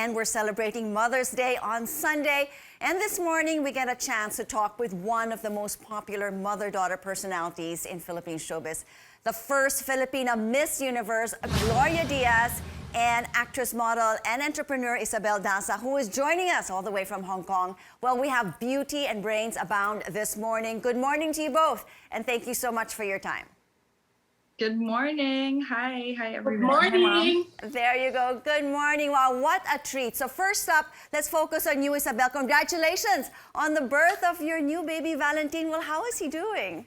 and we're celebrating Mother's Day on Sunday. And this morning, we get a chance to talk with one of the most popular mother-daughter personalities in Philippine showbiz, the first Filipina Miss Universe, Gloria Diaz, and actress, model, and entrepreneur Isabella Daza, who is joining us all the way from Hong Kong. Well, we have beauty and brains abound this morning. Good morning to you both, and thank you so much for your time. Good morning. Hi everyone. Good morning. There you go. Good morning. Wow, what a treat. So first up, let's focus on you, Isabelle. Congratulations on the birth of your new baby, Valentine. Well, how is he doing?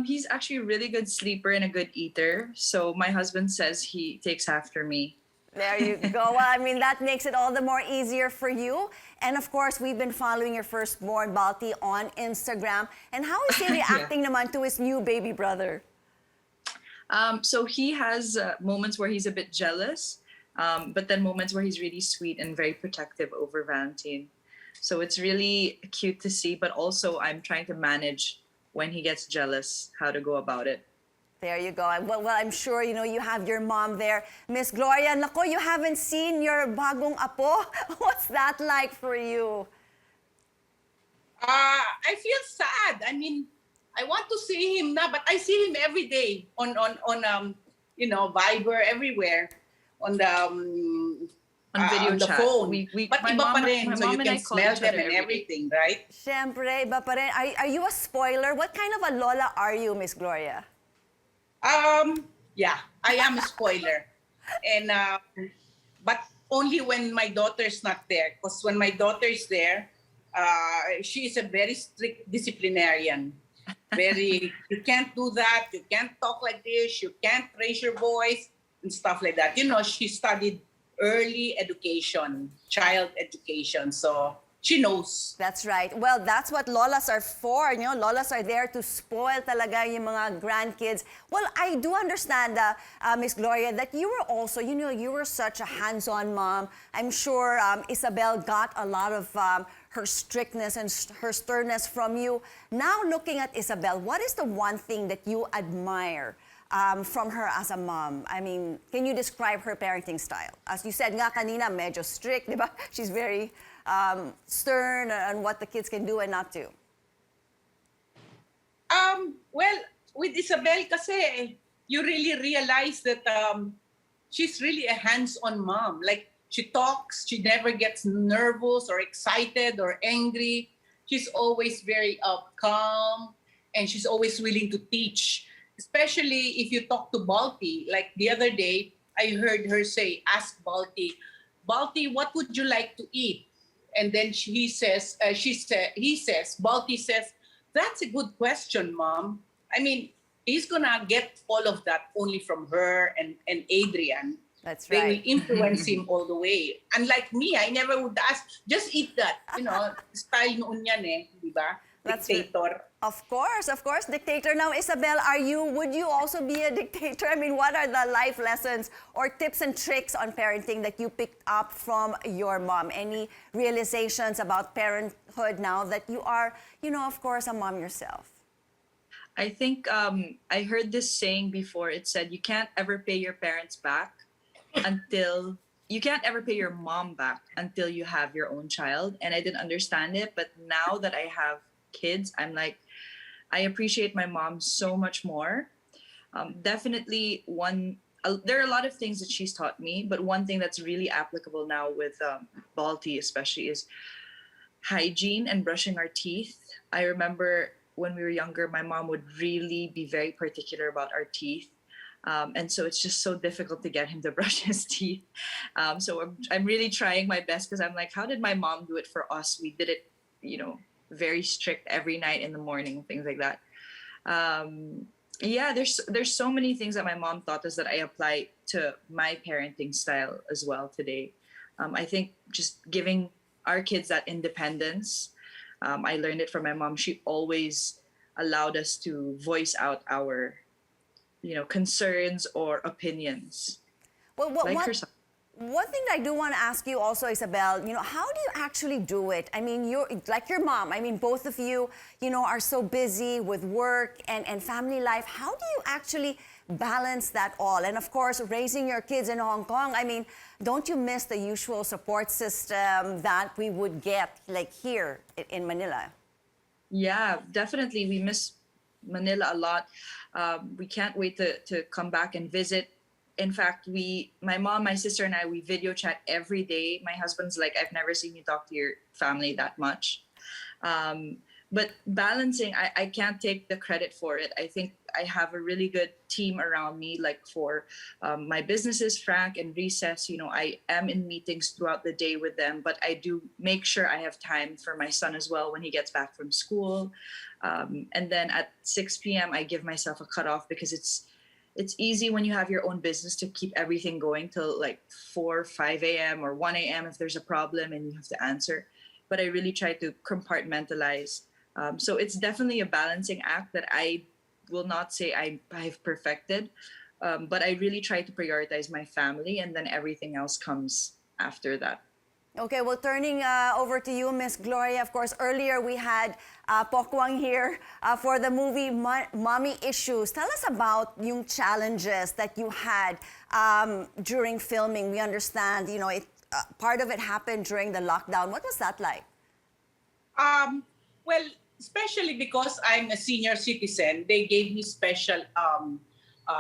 He's actually a really good sleeper and a good eater. So my husband says he takes after me. There you go. Well, I mean, that makes it all the more easier for you. And of course, we've been following your firstborn, Balti, on Instagram. And how is he reacting naman to his new baby brother? So he has moments where he's a bit jealous, but then moments where he's really sweet and very protective over Valentine. So it's really cute to see, but also I'm trying to manage when he gets jealous, how to go about it. There you go. Well, I'm sure, you know, you have your mom there. Miss Gloria, nako, you haven't seen your bagong apo. What's that like for you? I feel sad. I mean, I want to see him now, but I see him every day on you know, Viber, everywhere, on the video on the chat. phone. But my iba pa mom- rin, my so mom you and I can call smell each them other and every day. everything, right? Siyempre, iba pa rin. Are you a spoiler? What kind of a lola are you, Miss Gloria? Yeah, I am a spoiler, and but only when my daughter's not there. Because when my daughter's there, she is a very strict disciplinarian. Very, you can't do that. You can't talk like this. You can't raise your voice and stuff like that. You know, she studied early education, child education, so she knows. That's right. Well, that's what lolas are for. You know, lolas are there to spoil talaga yung mga grandkids. Well, I do understand, Miss Gloria, that you were also, you know, you were such a hands-on mom. I'm sure Isabelle got a lot of her strictness and her sternness from you. Now, looking at Isabelle, what is the one thing that you admire from her as a mom? I mean, can you describe her parenting style? As you said nga kanina, medyo strict, di ba? She's very stern on what the kids can do and not do. Well, with Isabelle kasi, you really realize that she's really a hands-on mom. Like, she talks, she never gets nervous or excited or angry. She's always very calm, and she's always willing to teach. Especially if you talk to Balti. Like the other day, I heard her say, ask Balti, Balti, what would you like to eat? And then he says, Balti says, that's a good question, Mom. I mean, he's gonna get all of that only from her and Adrian. That's They right. will influence him all the way. Unlike me, I never would ask, just eat that. You know, style noon yan eh, di ba? That's Dictator. Of course, dictator. Now, Isabelle, would you also be a dictator? I mean, what are the life lessons or tips and tricks on parenting that you picked up from your mom? Any realizations about parenthood now that you are, you know, of course, a mom yourself? I think I heard this saying before. It said, you can't ever pay your parents back until you can't ever pay your mom back until you have your own child. And I didn't understand it, but now that I have kids, I'm like, I appreciate my mom so much more. Definitely there are a lot of things that she's taught me, but one thing that's really applicable now with Balti especially is hygiene and brushing our teeth. I remember when we were younger, my mom would really be very particular about our teeth. And so it's just so difficult to get him to brush his teeth. So I'm really trying my best because I'm like, how did my mom do it for us? We did it, you know, very strict every night in the morning, things like that. Yeah, there's so many things that my mom taught us that I apply to my parenting style as well today. I think just giving our kids that independence, I learned it from my mom. She always allowed us to voice out our, you know, concerns or opinions. Well, Like herself. One thing that I do want to ask you also, Isabelle, you know, how do you actually do it? I mean, you're like your mom. I mean, both of you, you know, are so busy with work and family life. How do you actually balance that all? And of course, raising your kids in Hong Kong, I mean, don't you miss the usual support system that we would get like here in Manila? Yeah, definitely. We miss Manila a lot. We can't wait to come back and visit. In fact, my mom, my sister, and I, we video chat every day. My husband's like, I've never seen you talk to your family that much. But balancing, I can't take the credit for it. I think I have a really good team around me. Like for my businesses, Frank and Recess, I am in meetings throughout the day with them, but I do make sure I have time for my son as well when he gets back from school. And then at 6 p.m., I give myself a cutoff because it's easy when you have your own business to keep everything going till like 4, 5 a.m. or 1 a.m. if there's a problem and you have to answer. But I really try to compartmentalize. So it's definitely a balancing act that I will not say I've perfected, but I really try to prioritize my family, and then everything else comes after that. Okay, well, turning over to you, Miss Gloria. Of course, earlier we had Pokwang here for the movie Mommy Issues. Tell us about yung challenges that you had during filming. We understand, part of it happened during the lockdown. What was that like? Well, especially because I'm a senior citizen, they gave me special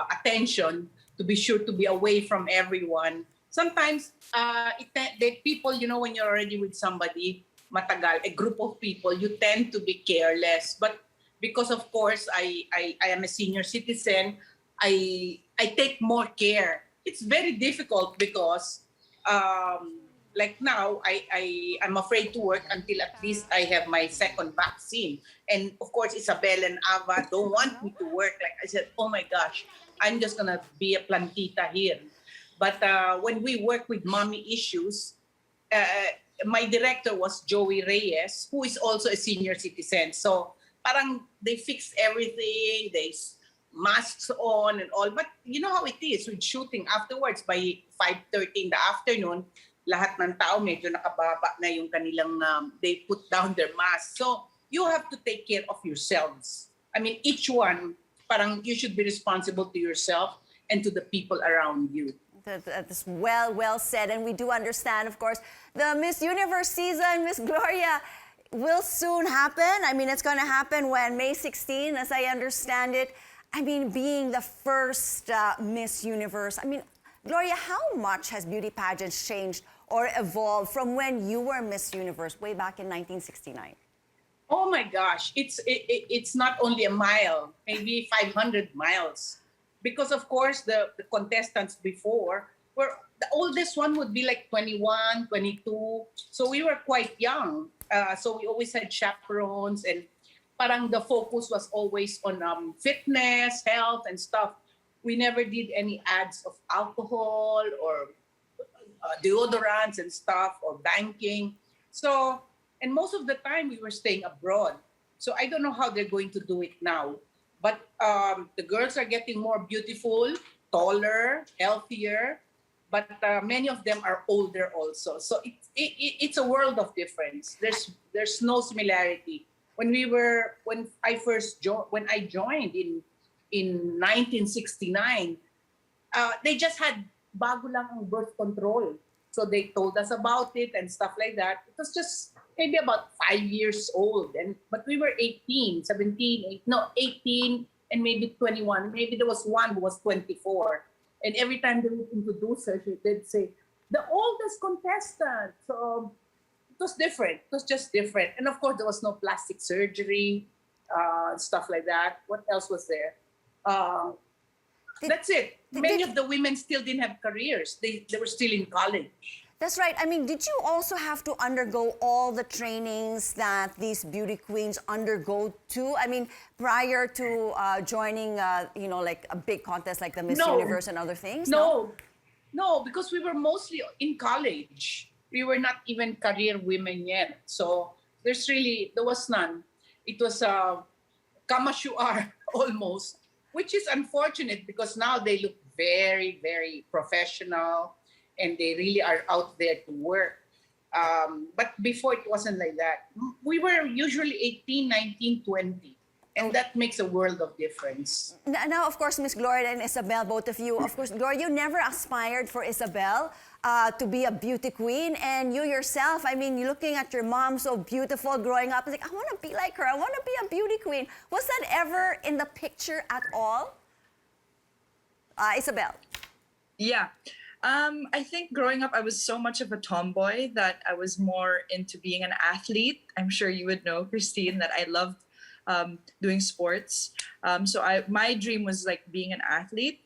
attention to be sure to be away from everyone. Sometimes, the people, when you're already with somebody, matagal, a group of people, you tend to be careless. But because, of course, I am a senior citizen, I take more care. It's very difficult because like now, I'm afraid to work until at least I have my second vaccine. And of course, Isabelle and Ava don't want me to work. Like I said, oh my gosh, I'm just gonna be a plantita here. But when we work with Mommy Issues, my director was Joey Reyes, who is also a senior citizen. So parang they fix everything, they masks on and all. But you know how it is with shooting afterwards by 5:30 in the afternoon, lahat ng tao medyo nakababa na yung kanilang, they put down their mask. So you have to take care of yourselves. I mean, each one, parang you should be responsible to yourself and to the people around you. That's well said. And we do understand, of course, the Miss Universe season, Miss Gloria, will soon happen. I mean, it's going to happen when May 16, as I understand it. I mean, being the first Miss Universe, I mean, Gloria, how much has beauty pageants changed or evolved from when you were Miss Universe way back in 1969? Oh my gosh, it's not only a mile, maybe 500 miles. Because of course, the contestants before were, the oldest one would be like 21, 22. So we were quite young. So we always had chaperones, and parang the focus was always on fitness, health, and stuff. We never did any ads of alcohol or deodorants and stuff, or banking. So, and most of the time we were staying abroad. So I don't know how they're going to do it now. But the girls are getting more beautiful, taller, healthier. But many of them are older also. So it's a world of difference. There's no similarity. When I joined in 1969, they just had bago lang ang birth control. So they told us about it and stuff like that. It was just maybe about 5 years old. But we were 18, 17, 18, and maybe 21. Maybe there was one who was 24. And every time they would introduce her, they'd say, the oldest contestant. So it was different. It was just different. And of course, there was no plastic surgery, stuff like that. What else was there? That's it. Many of the women still didn't have careers. They were still in college. That's right. I mean, did you also have to undergo all the trainings that these beauty queens undergo too? I mean, prior to joining, like a big contest like the Miss Universe and other things? No, because we were mostly in college. We were not even career women yet. So there was none. It was kama shuar almost, which is unfortunate because now they look very, very professional. And they really are out there to work. But before it wasn't like that. We were usually 18, 19, 20. And that makes a world of difference. Now, of course, Miss Gloria and Isabelle, both of you, of course, Gloria, you never aspired for Isabelle to be a beauty queen. And you yourself, I mean, you're looking at your mom so beautiful growing up, it's like, I want to be like her. I want to be a beauty queen. Was that ever in the picture at all? Isabelle. Yeah. I think growing up, I was so much of a tomboy that I was more into being an athlete. I'm sure you would know, Christine, that I loved doing sports. My dream was like being an athlete.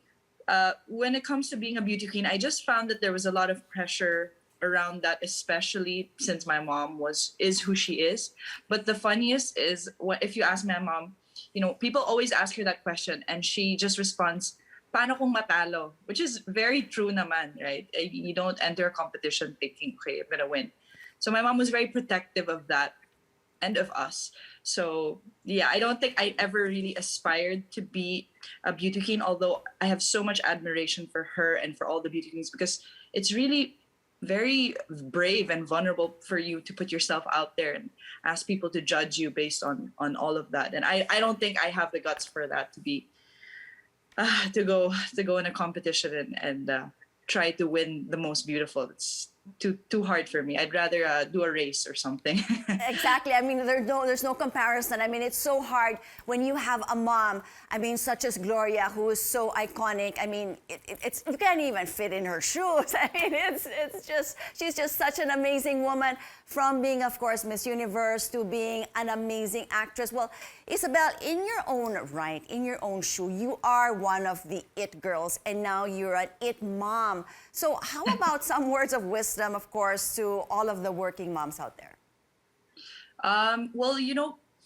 When it comes to being a beauty queen, I just found that there was a lot of pressure around that, especially since my mom is who she is. But the funniest is if you ask my mom, people always ask her that question, and she just responds, "Paano kung matalo?" Which is very true naman, right? You don't enter a competition thinking, okay, I'm gonna win. So my mom was very protective of that and of us. So yeah, I don't think I ever really aspired to be a beauty queen, although I have so much admiration for her and for all the beauty queens, because it's really very brave and vulnerable for you to put yourself out there and ask people to judge you based on all of that. And I don't think I have the guts for that, to be to go in a competition and try to win the most beautiful. It's too hard for me. I'd rather do a race or something. Exactly. I mean, there's no comparison. I mean, it's so hard when you have a mom, I mean, such as Gloria, who is so iconic. I mean, it's you can't even fit in her shoes. I mean, it's just, she's just such an amazing woman, from being, of course, Miss Universe to being an amazing actress. Well, Isabelle, in your own right, in your own shoe, you are one of the it girls, and now you're an it mom. So how about some words of wisdom, of course, to all of the working moms out there? Well,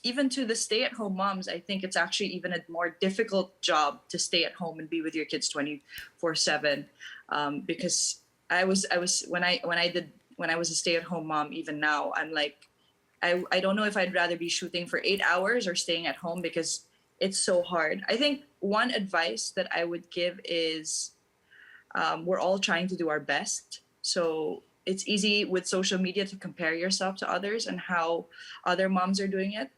even to the stay-at-home moms, I think it's actually even a more difficult job to stay at home and be with your kids 24/7. Because when I was a stay-at-home mom, even now, I'm like, I don't know if I'd rather be shooting for 8 hours or staying at home, because it's so hard. I think one advice that I would give is, we're all trying to do our best. So it's easy with social media to compare yourself to others and how other moms are doing it.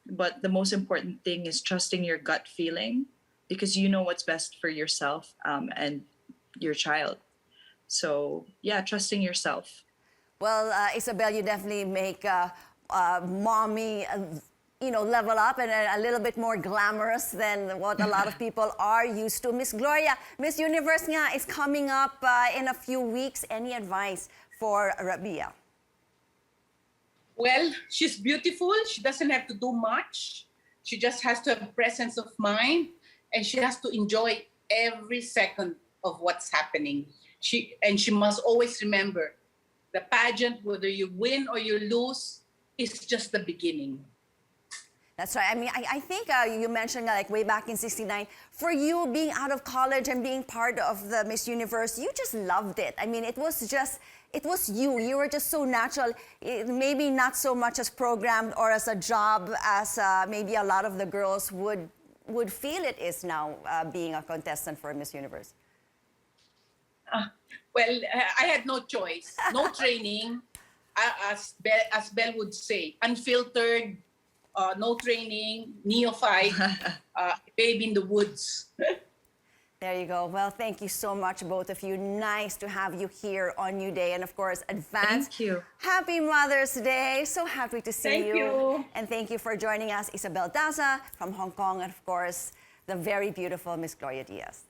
But the most important thing is trusting your gut feeling, because you know what's best for yourself and your child. So yeah, trusting yourself. Well, Isabelle, you definitely make mommy, level up and a little bit more glamorous than what a lot of people are used to. Miss Gloria, Miss Universe nga is coming up in a few weeks. Any advice for Rabia? Well, she's beautiful. She doesn't have to do much. She just has to have presence of mind, and she has to enjoy every second of what's happening. She must always remember, the pageant, whether you win or you lose, is just the beginning. That's right. I mean, I think you mentioned like way back in '69, for you being out of college and being part of the Miss Universe, you just loved it. I mean, it was you. You were just so natural. Maybe not so much as programmed or as a job as maybe a lot of the girls would feel it is now, being a contestant for Miss Universe. Well, I had no choice, no training, as Belle would say, unfiltered, no training, neophyte, babe in the woods. There you go. Well, thank you so much, both of you. Nice to have you here on Newday. And of course, advance Thank you. Happy Mother's Day. So happy to see Thank you. And thank you for joining us, Isabella Daza from Hong Kong, and of course, the very beautiful Miss Gloria Diaz.